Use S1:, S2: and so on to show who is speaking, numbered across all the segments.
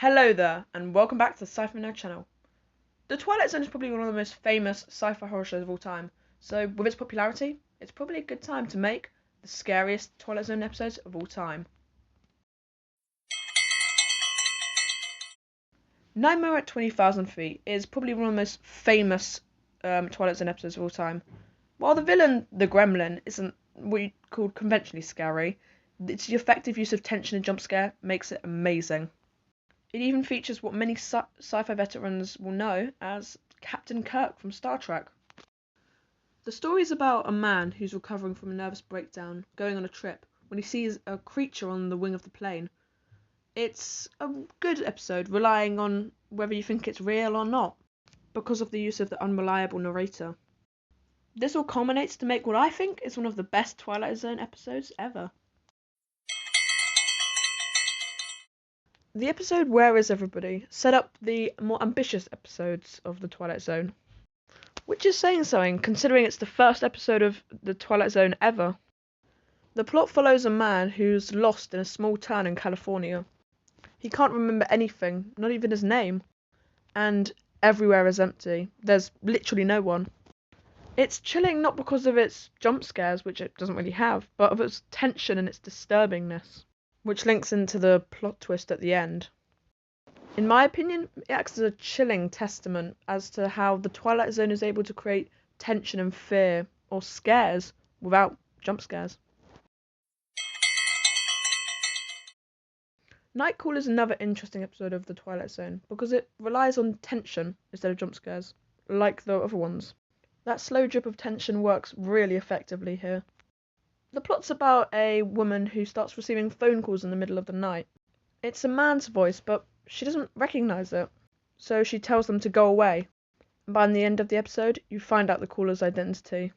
S1: Hello there, and welcome back to the Sci-Fi Nerd channel. The Twilight Zone is probably one of the most famous sci-fi horror shows of all time, so with its popularity, it's probably a good time to make the scariest Twilight Zone episodes of all time. Nightmare at 20,000 Feet is probably one of the most famous Twilight Zone episodes of all time. While the villain, the Gremlin, isn't what you'd call conventionally scary, its effective use of tension and jump scare makes it amazing. It even features what many sci-fi veterans will know as Captain Kirk from Star Trek. The story is about a man who's recovering from a nervous breakdown, going on a trip, when he sees a creature on the wing of the plane. It's a good episode, relying on whether you think it's real or not, because of the use of the unreliable narrator. This all culminates to make what I think is one of the best Twilight Zone episodes ever. The episode Where Is Everybody set up the more ambitious episodes of the Twilight Zone, which is saying something considering it's the first episode of the Twilight Zone ever. The plot follows a man who's lost in a small town in California. He can't remember anything, not even his name, and everywhere is empty. There's literally no one. It's chilling not because of its jump scares, which it doesn't really have, but of its tension and its disturbingness, which links into the plot twist at the end. In my opinion, it acts as a chilling testament as to how the Twilight Zone is able to create tension and fear, or scares, without jump scares. Nightcall is another interesting episode of the Twilight Zone because it relies on tension instead of jump scares, like the other ones. That slow drip of tension works really effectively here. The plot's about a woman who starts receiving phone calls in the middle of the night. It's a man's voice, but she doesn't recognise it, so she tells them to go away. And by the end of the episode, you find out the caller's identity.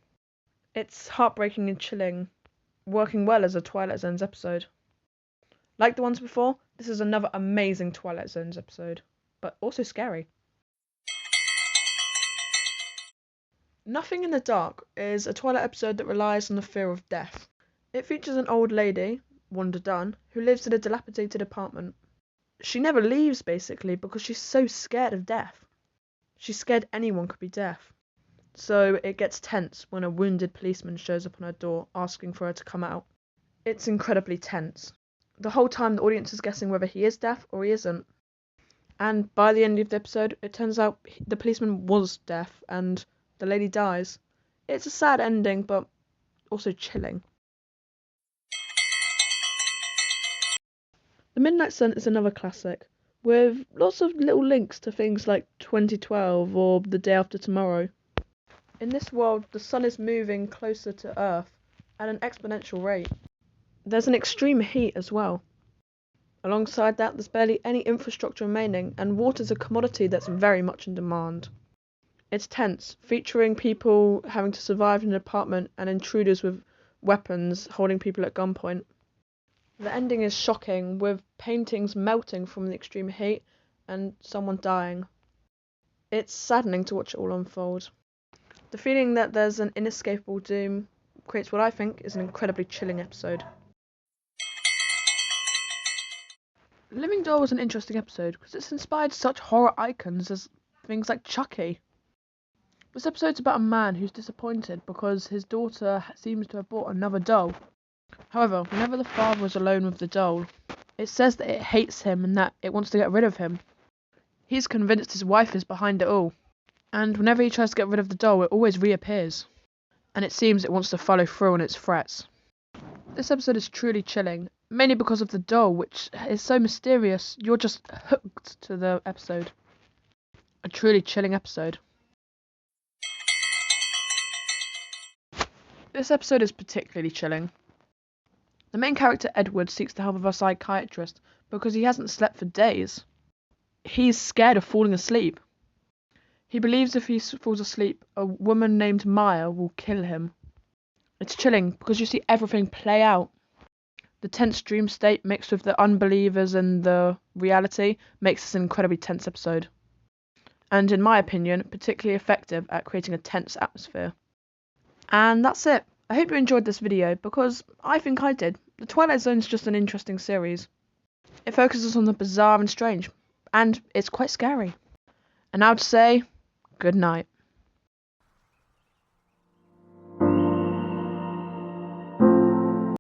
S1: It's heartbreaking and chilling, working well as a Twilight Zone's episode. Like the ones before, this is another amazing Twilight Zone's episode, but also scary. Nothing in the Dark is a Twilight episode that relies on the fear of death. It features an old lady, Wanda Dunn, who lives in a dilapidated apartment. She never leaves, basically, because she's so scared of death. She's scared anyone could be deaf. So it gets tense when a wounded policeman shows up on her door asking for her to come out. It's incredibly tense. The whole time the audience is guessing whether he is deaf or he isn't. And by the end of the episode, it turns out the policeman was deaf and the lady dies. It's a sad ending, but also chilling. The Midnight Sun is another classic, with lots of little links to things like 2012 or The Day After Tomorrow. In this world, the sun is moving closer to Earth at an exponential rate. There's an extreme heat as well. Alongside that, there's barely any infrastructure remaining, and water's a commodity that's very much in demand. It's tense, featuring people having to survive in an apartment and intruders with weapons holding people at gunpoint. The ending is shocking, with paintings melting from the extreme heat and someone dying. It's saddening to watch it all unfold. The feeling that there's an inescapable doom creates what I think is an incredibly chilling episode. Living Doll was an interesting episode because it's inspired such horror icons as things like Chucky. This episode's about a man who's disappointed because his daughter seems to have bought another doll. However, whenever the father is alone with the doll, it says that it hates him and that it wants to get rid of him. He's convinced his wife is behind it all, and whenever he tries to get rid of the doll, it always reappears, and it seems it wants to follow through on its threats. This episode is truly chilling, mainly because of the doll, which is so mysterious, you're just hooked to the episode. A truly chilling episode. This episode is particularly chilling. The main character, Edward, seeks the help of a psychiatrist because he hasn't slept for days. He's scared of falling asleep. He believes if he falls asleep, a woman named Maya will kill him. It's chilling because you see everything play out. The tense dream state mixed with the unbelievers and the reality makes this an incredibly tense episode. And in my opinion, particularly effective at creating a tense atmosphere. And that's it. I hope you enjoyed this video because I think I did. The Twilight Zone is just an interesting series. It focuses on the bizarre and strange, and it's quite scary. And now to say good night.